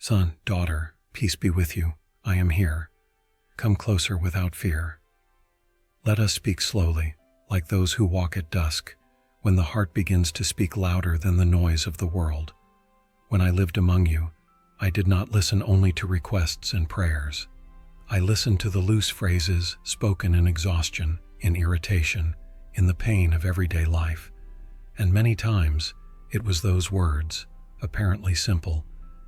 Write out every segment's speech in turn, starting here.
Son, daughter, peace be with you. I am here. Come closer without fear. Let us speak slowly, like those who walk at dusk, when the heart begins to speak louder than the noise of the world. When I lived among you, I did not listen only to requests and prayers. I listened to the loose phrases spoken in exhaustion, in irritation, in the pain of everyday life. And many times, it was those words, apparently simple,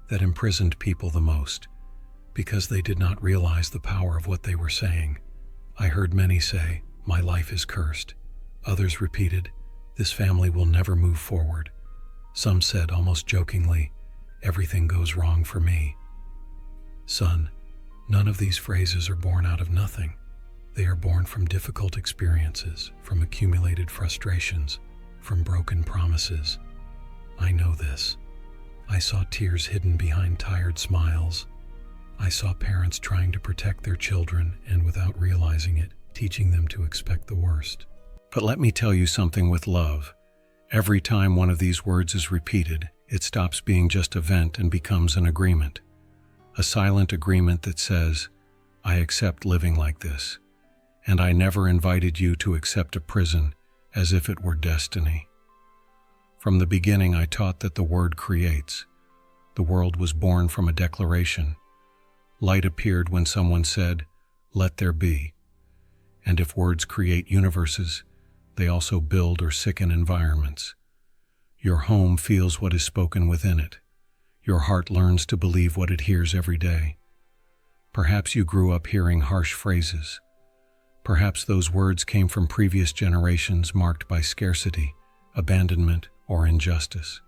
that imprisoned people the most, because they did not realize the power of what they were saying. I heard many say, "My life is cursed." Others repeated, "This family will never move forward." Some said almost jokingly, "Everything goes wrong for me." Son, none of these phrases are born out of nothing. They are born from difficult experiences, from accumulated frustrations, from broken promises. I know this. I saw tears hidden behind tired smiles. I saw parents trying to protect their children and, without realizing it, teaching them to expect the worst. But let me tell you something with love. Every time one of these words is repeated, it stops being just a vent and becomes an agreement. A silent agreement that says, "I accept living like this, and I never invited you to accept a prison as if it were destiny." From the beginning, I taught that the word creates. The world was born from a declaration. Light appeared when someone said, "Let there be." And if words create universes, they also build or sicken environments. Your home feels what is spoken within it. Your heart learns to believe what it hears every day. Perhaps you grew up hearing harsh phrases. Perhaps those words came from previous generations marked by scarcity, abandonment, or injustice.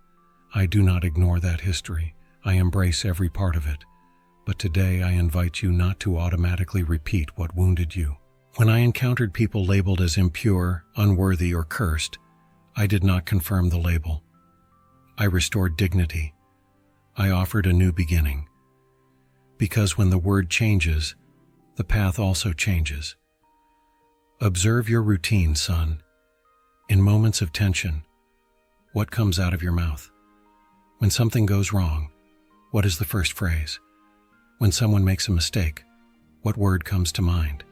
I do not ignore that history. I embrace every part of it. But today I invite you not to automatically repeat what wounded you. When I encountered people labeled as impure, unworthy, or cursed, I did not confirm the label. I restored dignity. I offered a new beginning. Because when the word changes, the path also changes. Observe your routine, son. In moments of tension, what comes out of your mouth? When something goes wrong, what is the first phrase? When someone makes a mistake, what word comes to mind?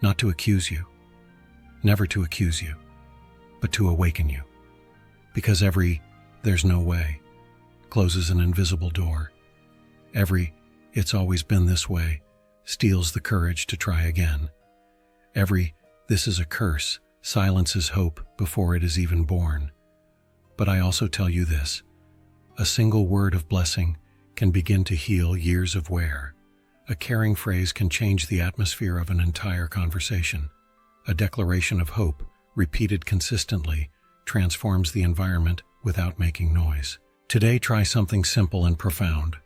Not to accuse you, never to accuse you, but to awaken you. Because every "there's no way" closes an invisible door. Every "it's always been this way" steals the courage to try again. Every "this is a curse" silences hope before it is even born. But I also tell you this: a single word of blessing can begin to heal years of wear. A caring phrase can change the atmosphere of an entire conversation. A declaration of hope, repeated consistently, transforms the environment without making noise. Today, try something simple and profound.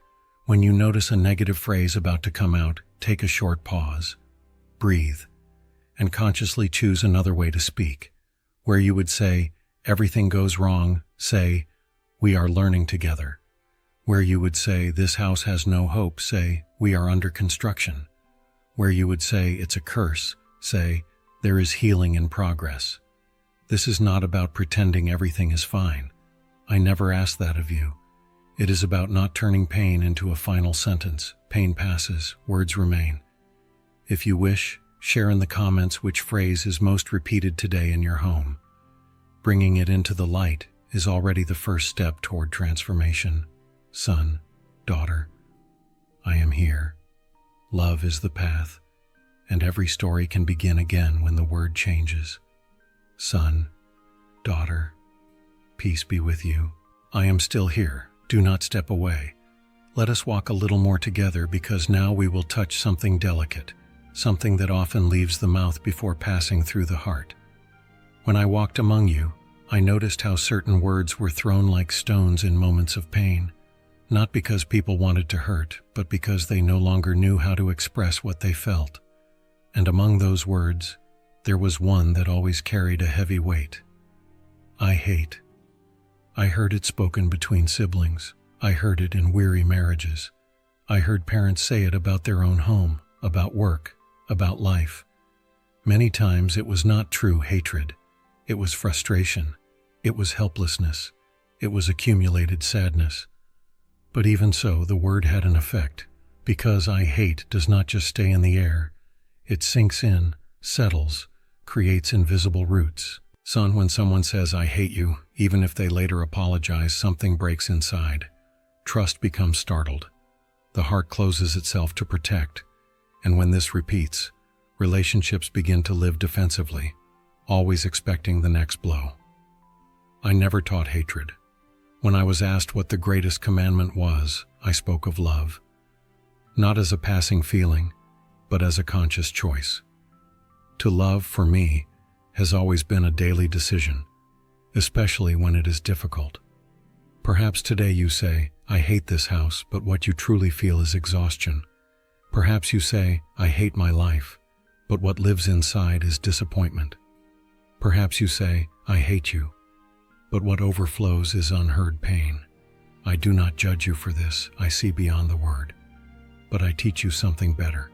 When you notice a negative phrase about to come out, take a short pause, breathe, and consciously choose another way to speak. Where you would say, "Everything goes wrong," say, "We are learning together." Where you would say, "This house has no hope," say, "We are under construction." Where you would say, "It's a curse," say, "There is healing in progress." This is not about pretending everything is fine. I never ask that of you. It is about not turning pain into a final sentence. Pain passes, words remain. If you wish, share in the comments which phrase is most repeated today in your home. Bringing it into the light is already the first step toward transformation. Son, daughter, I am here. Love is the path, and every story can begin again when the word changes. Son, daughter, peace be with you. I am still here. Do not step away. Let us walk a little more together, because now we will touch something delicate, something that often leaves the mouth before passing through the heart. When I walked among you, I noticed how certain words were thrown like stones in moments of pain. Not because people wanted to hurt, but because they no longer knew how to express what they felt. And among those words, there was one that always carried a heavy weight. I hate. I heard it spoken between siblings. I heard it in weary marriages. I heard parents say it about their own home, about work, about life. Many times it was not true hatred. It was frustration. It was helplessness. It was accumulated sadness. But even so, the word had an effect, because I hate does not just stay in the air. It sinks in, settles, creates invisible roots. Son, when someone says I hate you, even if they later apologize, something breaks inside. Trust becomes startled. The heart closes itself to protect. And when this repeats, relationships begin to live defensively, always expecting the next blow. I never taught hatred. When I was asked what the greatest commandment was, I spoke of love. Not as a passing feeling, but as a conscious choice. To love, for me, has always been a daily decision, especially when it is difficult. Perhaps today you say, I hate this house, but what you truly feel is exhaustion. Perhaps you say, I hate my life, but what lives inside is disappointment. Perhaps you say, I hate you, but what overflows is unheard pain. I do not judge you for this, I see beyond the word. But I teach you something better.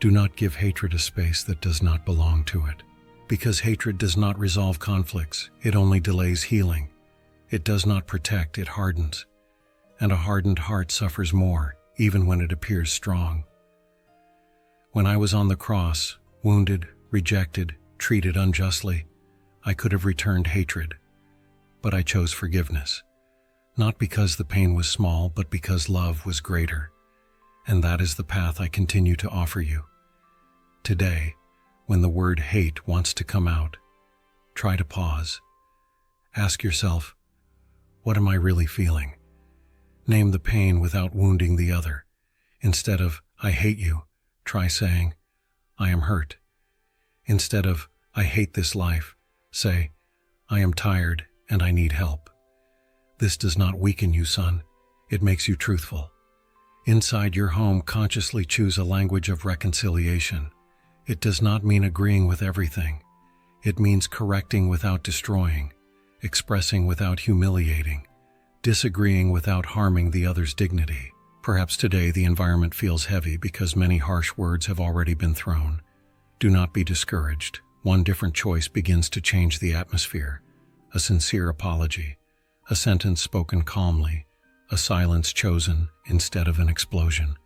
Do not give hatred a space that does not belong to it. Because hatred does not resolve conflicts, it only delays healing. It does not protect, it hardens. And a hardened heart suffers more, even when it appears strong. When I was on the cross, wounded, rejected, treated unjustly, I could have returned hatred. But I chose forgiveness. Not because the pain was small, but because love was greater. And that is the path I continue to offer you. Today, when the word hate wants to come out, try to pause. Ask yourself, what am I really feeling? Name the pain without wounding the other. Instead of, I hate you, try saying, I am hurt. Instead of, I hate this life, say, I am tired and I need help. This does not weaken you, son. It makes you truthful. Inside your home, consciously choose a language of reconciliation. It does not mean agreeing with everything. It means correcting without destroying, expressing without humiliating, disagreeing without harming the other's dignity. Perhaps today the environment feels heavy because many harsh words have already been thrown. Do not be discouraged. One different choice begins to change the atmosphere. A sincere apology, a sentence spoken calmly, a silence chosen instead of an explosion.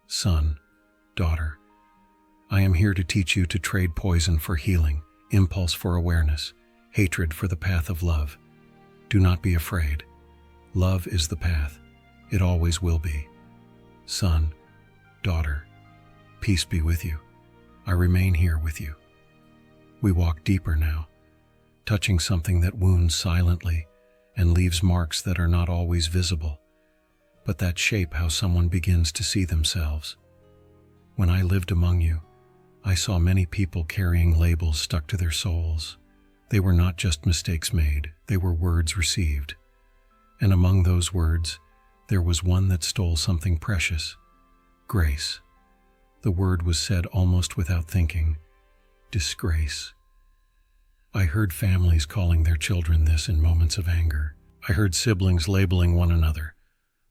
Son, daughter, I am here to teach you to trade poison for healing, impulse for awareness, hatred for the path of love. Do not be afraid. Love is the path. It always will be. Son, daughter, peace be with you. I remain here with you. We walk deeper now, touching something that wounds silently and leaves marks that are not always visible, but that shape how someone begins to see themselves. When I lived among you, I saw many people carrying labels stuck to their souls. They were not just mistakes made, they were words received. And among those words, there was one that stole something precious: grace. The word was said almost without thinking: disgrace. I heard families calling their children this in moments of anger. I heard siblings labeling one another.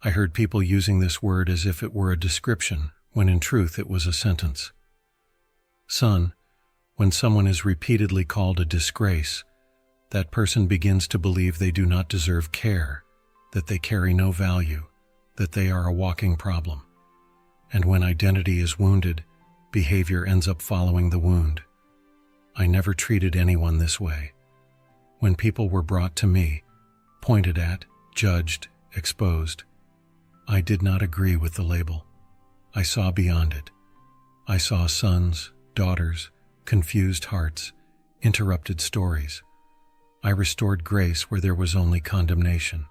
I heard people using this word as if it were a description, when in truth it was a sentence. Son, when someone is repeatedly called a disgrace, that person begins to believe they do not deserve care, that they carry no value, that they are a walking problem. And when identity is wounded, behavior ends up following the wound. I never treated anyone this way. When people were brought to me, pointed at, judged, exposed, I did not agree with the label. I saw beyond it. I saw sons, daughters, confused hearts, interrupted stories. I restored grace where there was only condemnation.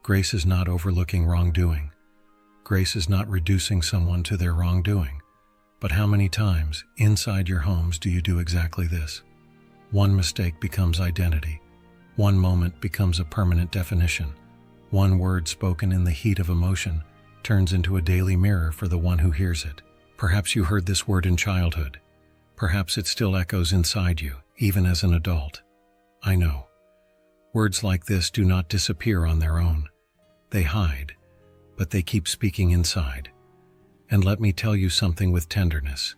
Grace is not overlooking wrongdoing. Grace is not reducing someone to their wrongdoing. But how many times, inside your homes, do you do exactly this? One mistake becomes identity. One moment becomes a permanent definition. One word spoken in the heat of emotion turns into a daily mirror for the one who hears it. Perhaps you heard this word in childhood. Perhaps it still echoes inside you, even as an adult. I know. Words like this do not disappear on their own. They hide, but they keep speaking inside. And let me tell you something with tenderness.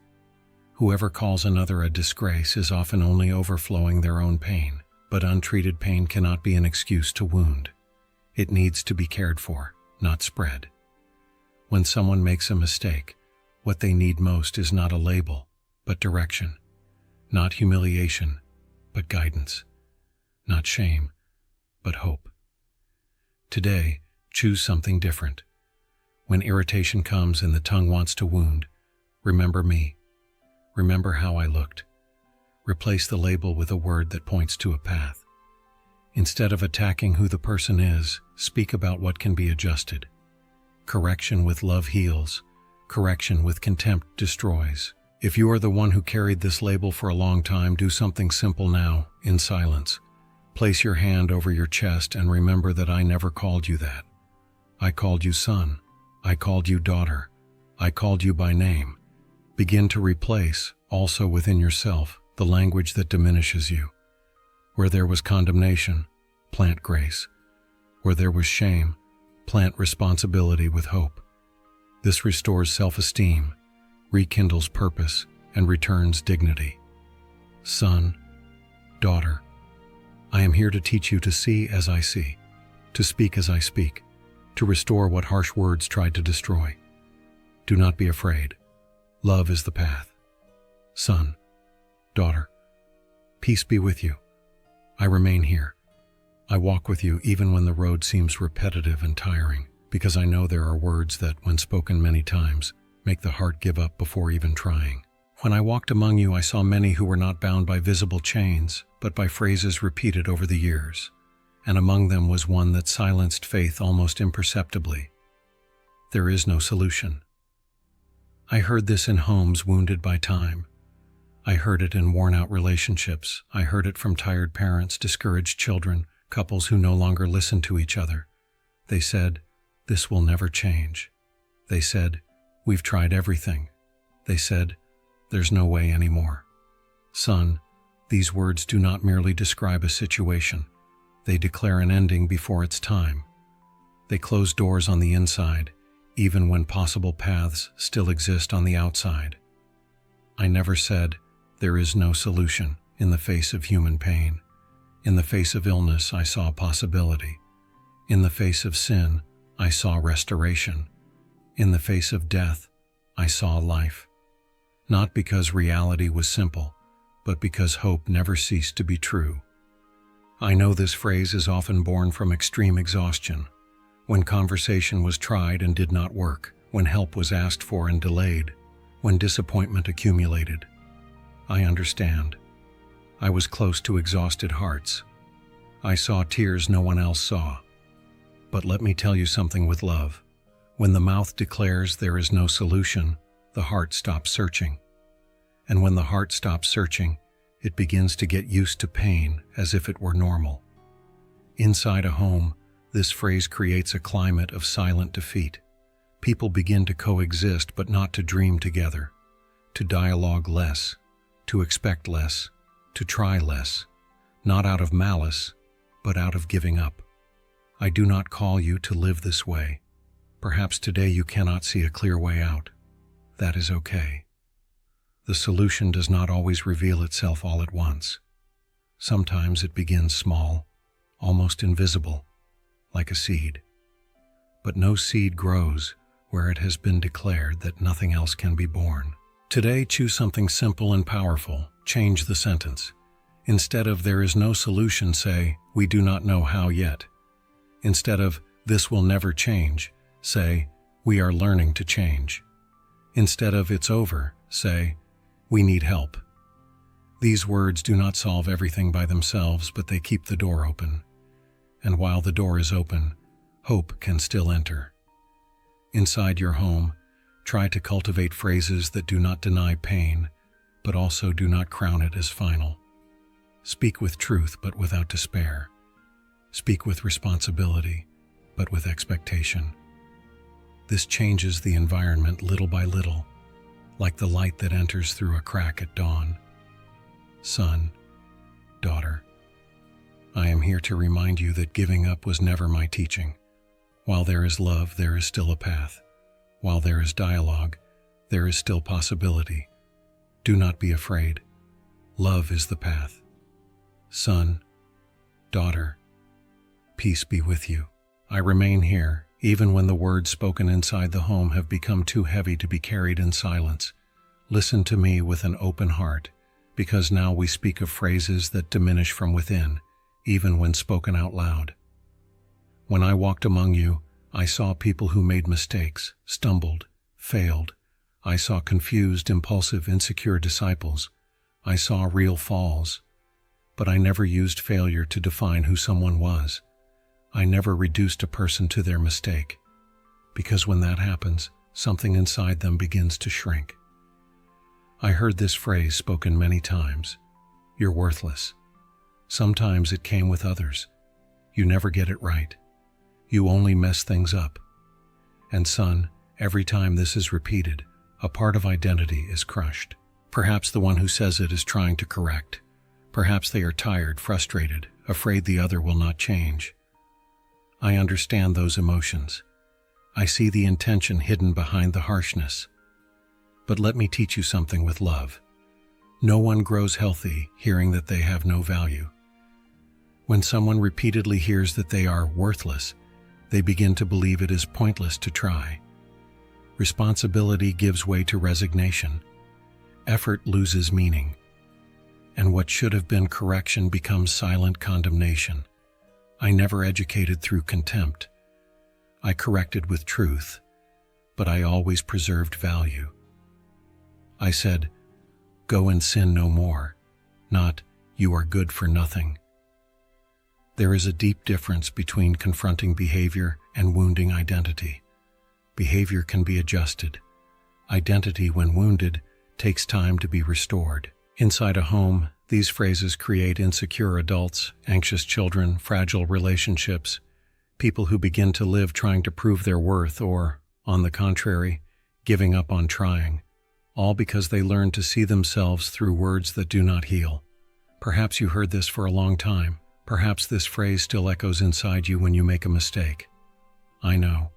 Whoever calls another a disgrace is often only overflowing their own pain, but untreated pain cannot be an excuse to wound. It needs to be cared for. not spread. When someone makes a mistake, what they need most is not a label, but direction. Not humiliation, but guidance. Not shame, but hope. Today, choose something different. When irritation comes and the tongue wants to wound, remember me. Remember how I looked. Replace the label with a word that points to a path. Instead of attacking who the person is, speak about what can be adjusted. Correction with love heals. Correction with contempt destroys. If you are the one who carried this label for a long time, do something simple now, in silence. Place your hand over your chest and remember that I never called you that. I called you son. I called you daughter. I called you by name. Begin to replace, also within yourself, the language that diminishes you. Where there was condemnation, plant grace. Where there was shame, plant responsibility with hope. This restores self-esteem, rekindles purpose, and returns dignity. Son, daughter, I am here to teach you to see as I see, to speak as I speak, to restore what harsh words tried to destroy. Do not be afraid. Love is the path. Son, daughter, peace be with you. I remain here. I walk with you even when the road seems repetitive and tiring, because I know there are words that, when spoken many times, make the heart give up before even trying. When I walked among you, I saw many who were not bound by visible chains, but by phrases repeated over the years, and among them was one that silenced faith almost imperceptibly. There is no solution. I heard this in homes wounded by time. I heard it in worn-out relationships. I heard it from tired parents, discouraged children, couples who no longer listen to each other. They said, "This will never change." They said, "We've tried everything." They said, "There's no way anymore." Son, these words do not merely describe a situation. They declare an ending before its time. They close doors on the inside, even when possible paths still exist on the outside. I never said, "There is no solution," in the face of human pain. In the face of illness, I saw possibility. In the face of sin, I saw restoration. In the face of death, I saw life. Not because reality was simple, but because hope never ceased to be true. I know this phrase is often born from extreme exhaustion, when conversation was tried and did not work, when help was asked for and delayed, when disappointment accumulated. I understand. I was close to exhausted hearts. I saw tears no one else saw. But let me tell you something with love. When the mouth declares there is no solution, the heart stops searching. And when the heart stops searching, it begins to get used to pain as if it were normal. Inside a home, this phrase creates a climate of silent defeat. People begin to coexist but not to dream together, to dialogue less, to expect less, to try less, not out of malice, but out of giving up. I do not call you to live this way. Perhaps today you cannot see a clear way out. That is okay. The solution does not always reveal itself all at once. Sometimes it begins small, almost invisible, like a seed. But no seed grows where it has been declared that nothing else can be born. Today, choose something simple and powerful. Change the sentence. Instead of "there is no solution," say, "we do not know how yet." Instead of "this will never change," say, "we are learning to change." Instead of "it's over," say, "we need help." These words do not solve everything by themselves, but they keep the door open. And while the door is open, hope can still enter. Inside your home, try to cultivate phrases that do not deny pain, but also do not crown it as final. Speak with truth, but without despair. Speak with responsibility, but with expectation. This changes the environment little by little, like the light that enters through a crack at dawn. Son, daughter, I am here to remind you that giving up was never my teaching. While there is love, there is still a path. While there is dialogue, there is still possibility. Do not be afraid. Love is the path. Son, daughter, peace be with you. I remain here, even when the words spoken inside the home have become too heavy to be carried in silence. Listen to me with an open heart, because now we speak of phrases that diminish from within, even when spoken out loud. When I walked among you, I saw people who made mistakes, stumbled, failed. I saw confused, impulsive, insecure disciples. I saw real falls. But I never used failure to define who someone was. I never reduced a person to their mistake, because when that happens, something inside them begins to shrink. I heard this phrase spoken many times: "You're worthless." Sometimes it came with others. "You never get it right. You only mess things up." And son, every time this is repeated, a part of identity is crushed. Perhaps the one who says it is trying to correct. Perhaps they are tired, frustrated, afraid the other will not change. I understand those emotions. I see the intention hidden behind the harshness. But let me teach you something with love. No one grows healthy hearing that they have no value. When someone repeatedly hears that they are worthless, they begin to believe it is pointless to try. Responsibility gives way to resignation. Effort loses meaning. And what should have been correction becomes silent condemnation. I never educated through contempt. I corrected with truth, but I always preserved value. I said, "Go and sin no more," not "You are good for nothing." There is a deep difference between confronting behavior and wounding identity. Behavior can be adjusted. Identity, when wounded, takes time to be restored. Inside a home, these phrases create insecure adults, anxious children, fragile relationships, people who begin to live trying to prove their worth or, on the contrary, giving up on trying, all because they learn to see themselves through words that do not heal. Perhaps you heard this for a long time. Perhaps this phrase still echoes inside you when you make a mistake. I know.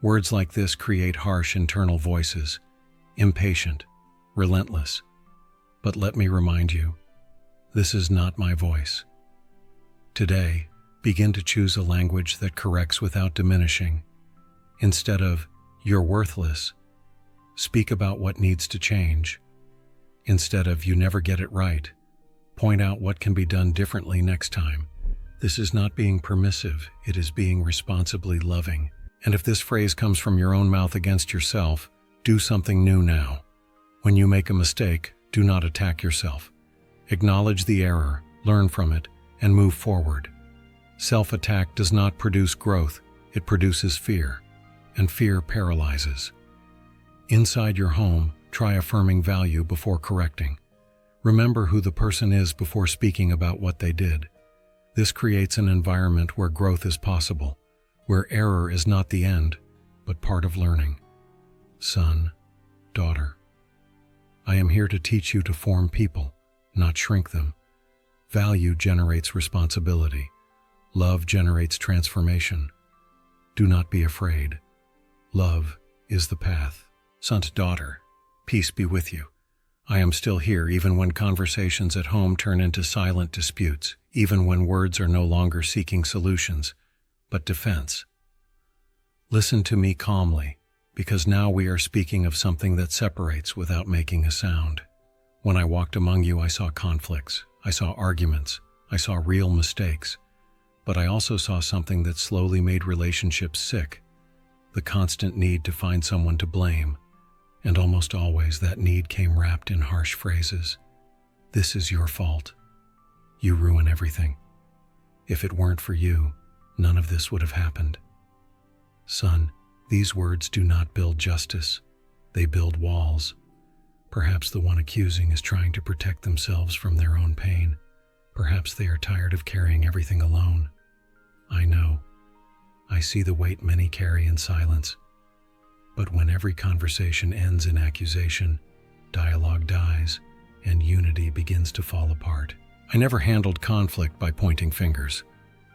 Words like this create harsh internal voices, impatient, relentless. But let me remind you, this is not my voice. Today, begin to choose a language that corrects without diminishing. Instead of, "You're worthless," speak about what needs to change. Instead of, "You never get it right," point out what can be done differently next time. This is not being permissive, it is being responsibly loving. And if this phrase comes from your own mouth against yourself, do something new now. When you make a mistake, do not attack yourself. Acknowledge the error, learn from it, and move forward. Self-attack does not produce growth, it produces fear, and fear paralyzes. Inside your home, try affirming value before correcting. Remember who the person is before speaking about what they did. This creates an environment where growth is possible, where error is not the end, but part of learning. Son, daughter, I am here to teach you to form people, not shrink them. Value generates responsibility. Love generates transformation. Do not be afraid. Love is the path. Son, daughter, peace be with you. I am still here even when conversations at home turn into silent disputes, even when words are no longer seeking solutions, but defense. Listen to me calmly, because now we are speaking of something that separates without making a sound. When I walked among you, I saw conflicts, I saw arguments, I saw real mistakes, but I also saw something that slowly made relationships sick, the constant need to find someone to blame, and almost always that need came wrapped in harsh phrases. "This is your fault. You ruin everything. If it weren't for you, none of this would have happened." Son, these words do not build justice, they build walls. Perhaps the one accusing is trying to protect themselves from their own pain. Perhaps they are tired of carrying everything alone. I know. I see the weight many carry in silence. But when every conversation ends in accusation, dialogue dies, and unity begins to fall apart. I never handled conflict by pointing fingers.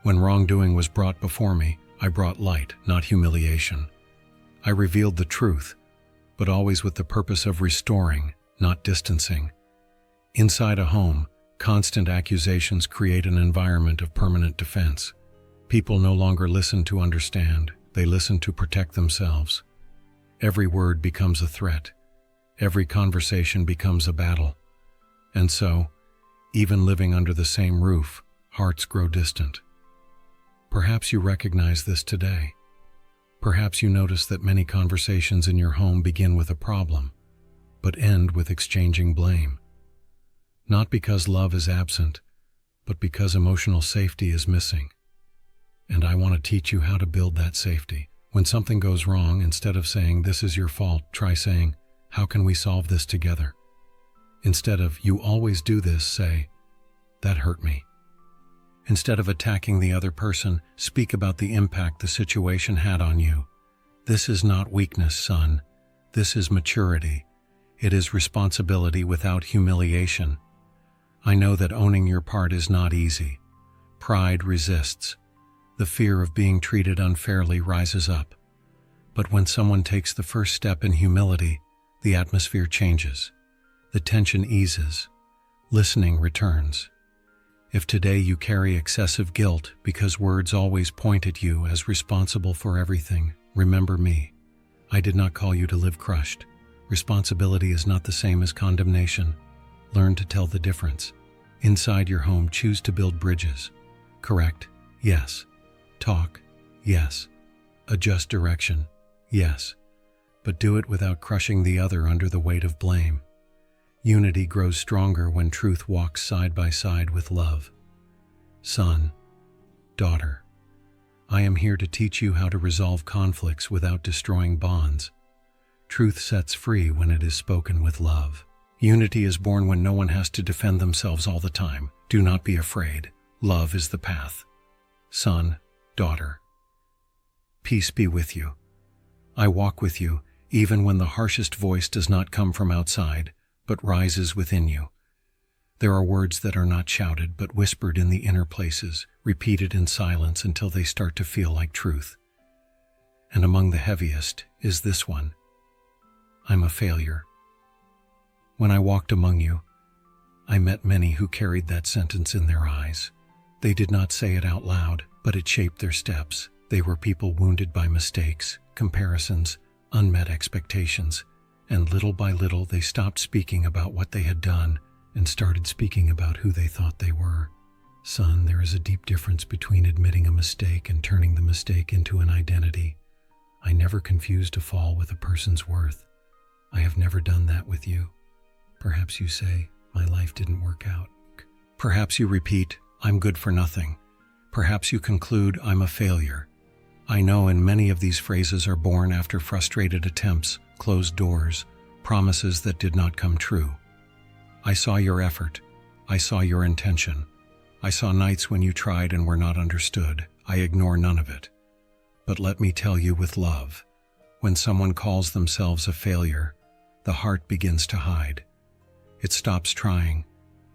When wrongdoing was brought before me, I brought light, not humiliation. I revealed the truth, but always with the purpose of restoring, not distancing. Inside a home, constant accusations create an environment of permanent defense. People no longer listen to understand, They listen to protect themselves. Every word becomes a threat. Every conversation becomes a battle. And so, even living under the same roof, hearts grow distant. Perhaps you recognize this today. Perhaps you notice that many conversations in your home begin with a problem, but end with exchanging blame. Not because love is absent, but because emotional safety is missing. And I want to teach you how to build that safety. When something goes wrong, instead of saying, "This is your fault," try saying, "How can we solve this together?" Instead of, "You always do this," say, "That hurt me." Instead of attacking the other person, speak about the impact the situation had on you. This is not weakness, son. This is maturity. It is responsibility without humiliation. I know that owning your part is not easy. Pride resists. The fear of being treated unfairly rises up. But when someone takes the first step in humility, the atmosphere changes. The tension eases. Listening returns. If today you carry excessive guilt because words always point at you as responsible for everything, remember me. I did not call you to live crushed. Responsibility is not the same as condemnation. Learn to tell the difference. Inside your home, choose to build bridges. Correct? Yes. Talk? Yes. Adjust direction? Yes. But do it without crushing the other under the weight of blame. Unity grows stronger when truth walks side by side with love. Son, daughter, I am here to teach you how to resolve conflicts without destroying bonds. Truth sets free when it is spoken with love. Unity is born when no one has to defend themselves all the time. Do not be afraid. Love is the path. Son, daughter, peace be with you. I walk with you, even when the harshest voice does not come from outside, but rises within you. There are words that are not shouted, but whispered in the inner places, repeated in silence until they start to feel like truth. And among the heaviest is this one: I'm a failure. When I walked among you, I met many who carried that sentence in their eyes. They did not say it out loud, but it shaped their steps. They were people wounded by mistakes, comparisons, unmet expectations, and little by little they stopped speaking about what they had done and started speaking about who they thought they were. Son, there is a deep difference between admitting a mistake and turning the mistake into an identity. I never confused a fall with a person's worth. I have never done that with you. Perhaps you say, my life didn't work out. Perhaps you repeat, I'm good for nothing. Perhaps you conclude, I'm a failure. I know, and many of these phrases are born after frustrated attempts, closed doors, promises that did not come true. I saw your effort. I saw your intention. I saw nights when you tried and were not understood. I ignore none of it. But let me tell you with love, when someone calls themselves a failure, the heart begins to hide. It stops trying,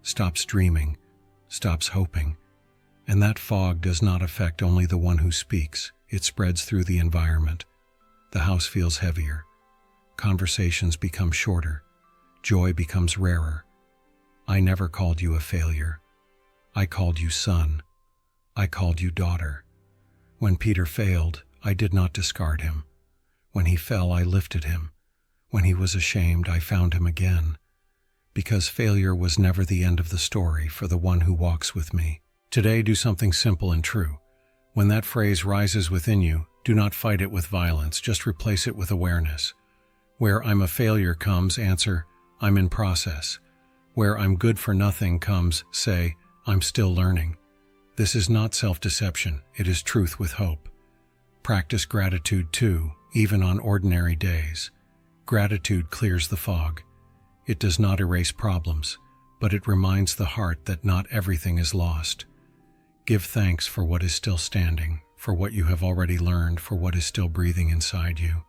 stops dreaming, stops hoping. And that fog does not affect only the one who speaks. It spreads through the environment. The house feels heavier. Conversations become shorter. Joy becomes rarer. I never called you a failure. I called you son. I called you daughter. When Peter failed, I did not discard him. When he fell, I lifted him. When he was ashamed, I found him again. Because failure was never the end of the story for the one who walks with me. Today, do something simple and true. When that phrase rises within you, do not fight it with violence, just replace it with awareness. Where I'm a failure comes, answer, I'm in process. Where I'm good for nothing comes, say, I'm still learning. This is not self-deception, it is truth with hope. Practice gratitude too, even on ordinary days. Gratitude clears the fog. It does not erase problems, but it reminds the heart that not everything is lost. Give thanks for what is still standing, for what you have already learned, for what is still breathing inside you.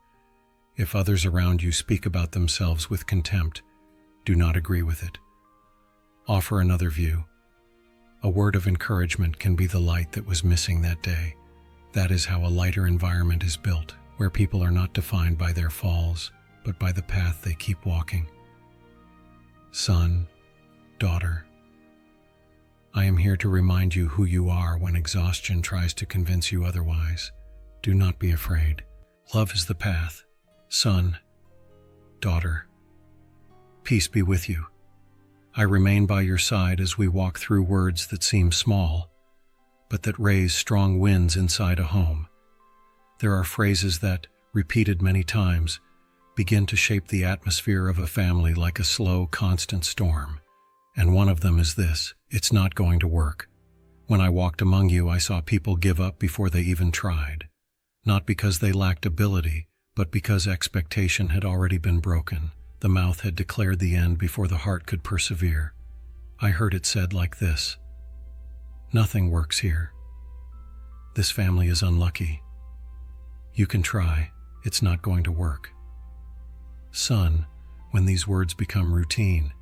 If others around you speak about themselves with contempt, do not agree with it. Offer another view. A word of encouragement can be the light that was missing that day. That is how a lighter environment is built, where people are not defined by their falls, but by the path they keep walking. Son, daughter, I am here to remind you who you are when exhaustion tries to convince you otherwise. Do not be afraid. Love is the path. Son, daughter, peace be with you. I remain by your side as we walk through words that seem small, but that raise strong winds inside a home. There are phrases that, repeated many times, begin to shape the atmosphere of a family like a slow, constant storm. And one of them is this: it's not going to work. When I walked among you, I saw people give up before they even tried. Not because they lacked ability, but because expectation had already been broken. The mouth had declared the end before the heart could persevere. I heard it said like this: nothing works here. This family is unlucky. You can try, it's not going to work. Son, when these words become routine,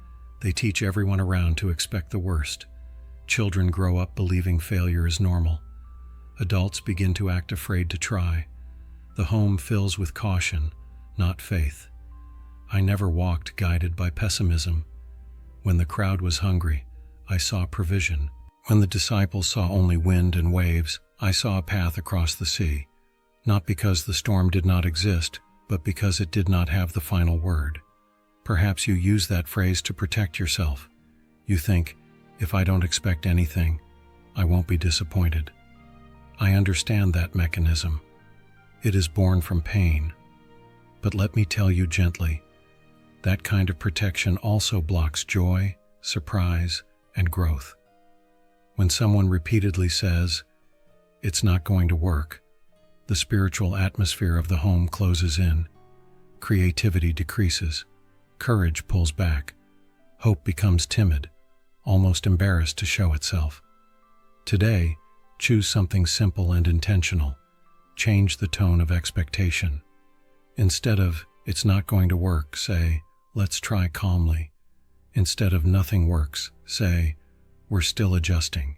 they teach everyone around to expect the worst. Children grow up believing failure is normal. Adults begin to act afraid to try. The home fills with caution, not faith. I never walked guided by pessimism. When the crowd was hungry, I saw provision. When the disciples saw only wind and waves, I saw a path across the sea. Not because the storm did not exist, but because it did not have the final word. Perhaps you use that phrase to protect yourself. You think, if I don't expect anything, I won't be disappointed. I understand that mechanism. It is born from pain. But let me tell you gently, that kind of protection also blocks joy, surprise, and growth. When someone repeatedly says, it's not going to work, the spiritual atmosphere of the home closes in. Creativity decreases. Courage pulls back. Hope becomes timid, almost embarrassed to show itself. Today, choose something simple and intentional. Change the tone of expectation. Instead of, it's not going to work, say, let's try calmly. Instead of nothing works, say, we're still adjusting.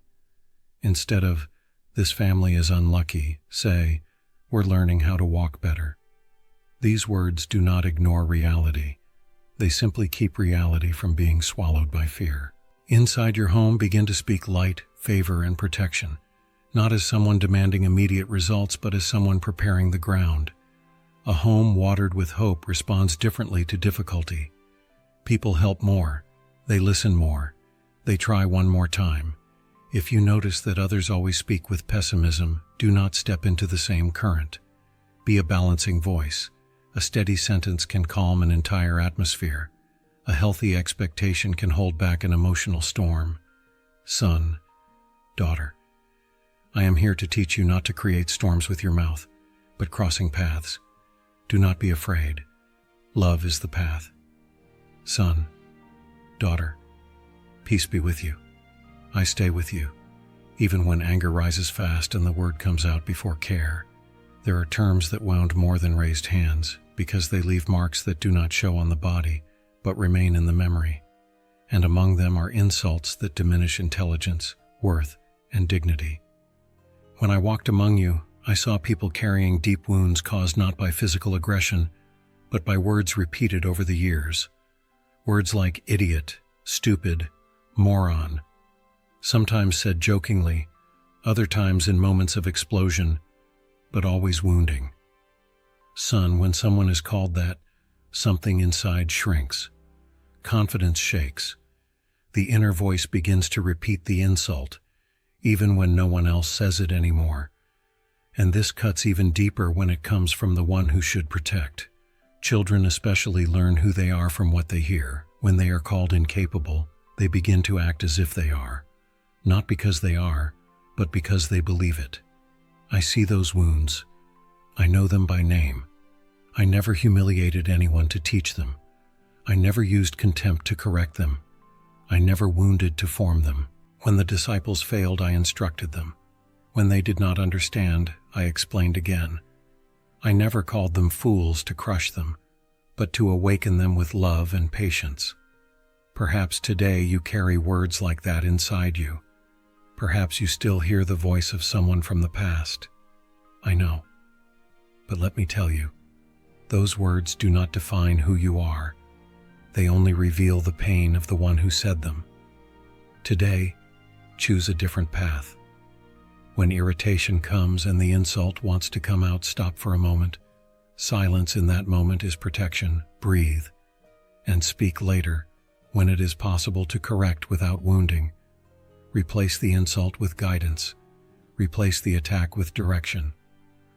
Instead of, this family is unlucky, say, we're learning how to walk better. These words do not ignore reality. They simply keep reality from being swallowed by fear. Inside your home, begin to speak light, favor, and protection, not as someone demanding immediate results, but as someone preparing the ground. A home watered with hope responds differently to difficulty. People help more. They listen more. They try one more time. If you notice that others always speak with pessimism, do not step into the same current. Be a balancing voice. A steady sentence can calm an entire atmosphere. A healthy expectation can hold back an emotional storm. Son, daughter, I am here to teach you not to create storms with your mouth, but crossing paths. Do not be afraid. Love is the path. Son, daughter, peace be with you. I stay with you, even when anger rises fast and the word comes out before care. There are terms that wound more than raised hands, because they leave marks that do not show on the body, but remain in the memory. And among them are insults that diminish intelligence, worth, and dignity. When I walked among you, I saw people carrying deep wounds caused not by physical aggression, but by words repeated over the years. Words like idiot, stupid, moron, sometimes said jokingly, other times in moments of explosion, but always wounding. Son, when someone is called that, something inside shrinks. Confidence shakes. The inner voice begins to repeat the insult, even when no one else says it anymore. And this cuts even deeper when it comes from the one who should protect. Children especially learn who they are from what they hear. When they are called incapable, they begin to act as if they are. Not because they are, but because they believe it. I see those wounds. I know them by name. I never humiliated anyone to teach them. I never used contempt to correct them. I never wounded to form them. When the disciples failed, I instructed them. When they did not understand, I explained again. I never called them fools to crush them, but to awaken them with love and patience. Perhaps today you carry words like that inside you. Perhaps you still hear the voice of someone from the past. I know. But let me tell you, those words do not define who you are. They only reveal the pain of the one who said them. Today, choose a different path. When irritation comes and the insult wants to come out, stop for a moment. Silence in that moment is protection. Breathe and speak later when it is possible to correct without wounding. Replace the insult with guidance. Replace the attack with direction.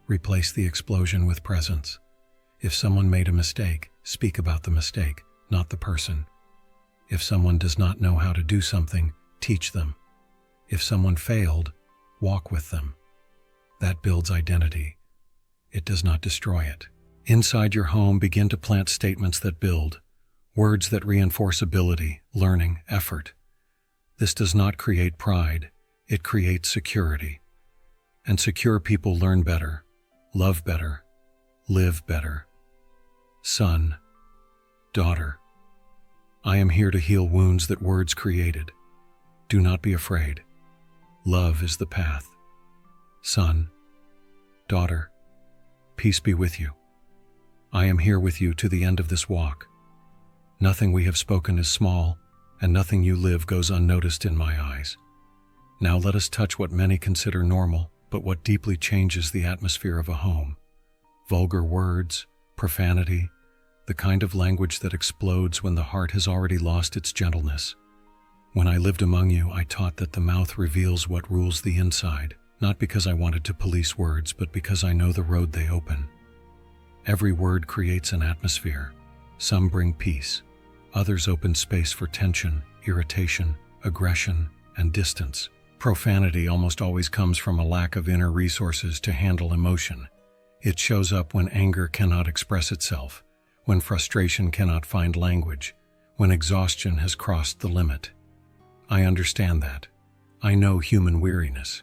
Replace the explosion with presence. If someone made a mistake, speak about the mistake, not the person. If someone does not know how to do something, teach them. If someone failed, walk with them. That builds identity. It does not destroy it. Inside your home, begin to plant statements that build, words that reinforce ability, learning, effort. This does not create pride, it creates security. And secure people learn better, love better, live better. Son, daughter, I am here to heal wounds that words created. Do not be afraid. Love is the path. Son, daughter, peace be with you. I am here with you to the end of this walk. Nothing we have spoken is small, and nothing you live goes unnoticed in my eyes. Now let us touch what many consider normal, but what deeply changes the atmosphere of a home. Vulgar words, profanity, the kind of language that explodes when the heart has already lost its gentleness. When I lived among you, I taught that the mouth reveals what rules the inside, not because I wanted to police words, but because I know the road they open. Every word creates an atmosphere. Some bring peace. Others open space for tension, irritation, aggression, and distance. Profanity almost always comes from a lack of inner resources to handle emotion. It shows up when anger cannot express itself, when frustration cannot find language, when exhaustion has crossed the limit. I understand that. I know human weariness.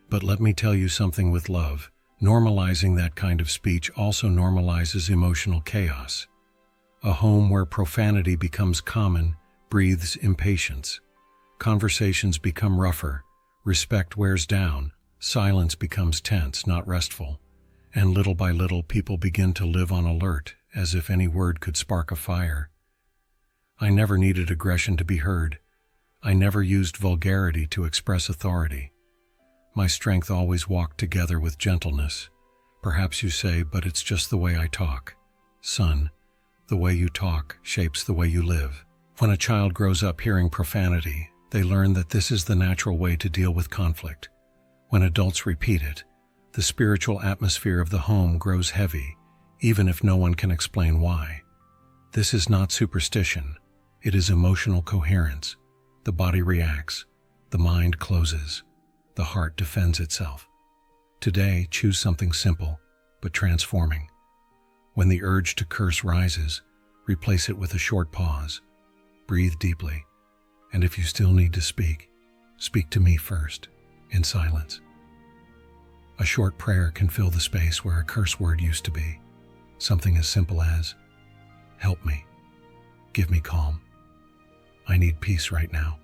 But let me tell you something with love. Normalizing that kind of speech also normalizes emotional chaos. A home where profanity becomes common breathes impatience. Conversations become rougher, respect wears down, silence becomes tense, not restful, and little by little people begin to live on alert, as if any word could spark a fire. I never needed aggression to be heard. I never used vulgarity to express authority. My strength always walked together with gentleness. Perhaps you say, but it's just the way I talk. Son, the way you talk shapes the way you live. When a child grows up hearing profanity, they learn that this is the natural way to deal with conflict. When adults repeat it, the spiritual atmosphere of the home grows heavy, even if no one can explain why. This is not superstition. It is emotional coherence. The body reacts. The mind closes. The heart defends itself. Today, choose something simple, but transforming. When the urge to curse rises, replace it with a short pause. Breathe deeply, and if you still need to speak, speak to me first, in silence. A short prayer can fill the space where a curse word used to be. Something as simple as, help me, give me calm. I need peace right now.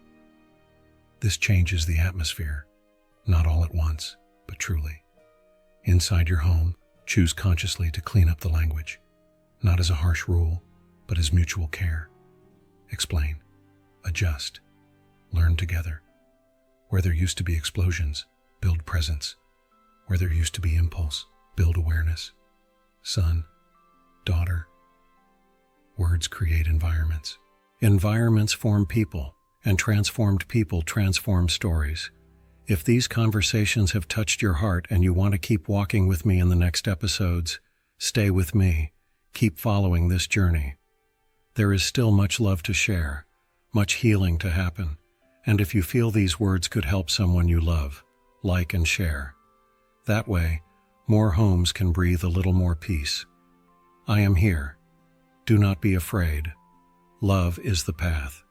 This changes the atmosphere, not all at once, but truly. Inside your home, choose consciously to clean up the language, not as a harsh rule, but as mutual care. Explain, adjust, learn together. Where there used to be explosions, build presence. Where there used to be impulse, build awareness. Son, daughter, words create environments. Environments form people, and transformed people transform stories. If these conversations have touched your heart and you want to keep walking with me in the next episodes, stay with me. Keep following this journey. There is still much love to share, much healing to happen, and if you feel these words could help someone you love, like and share. That way, more homes can breathe a little more peace. I am here. Do not be afraid. Love is the path.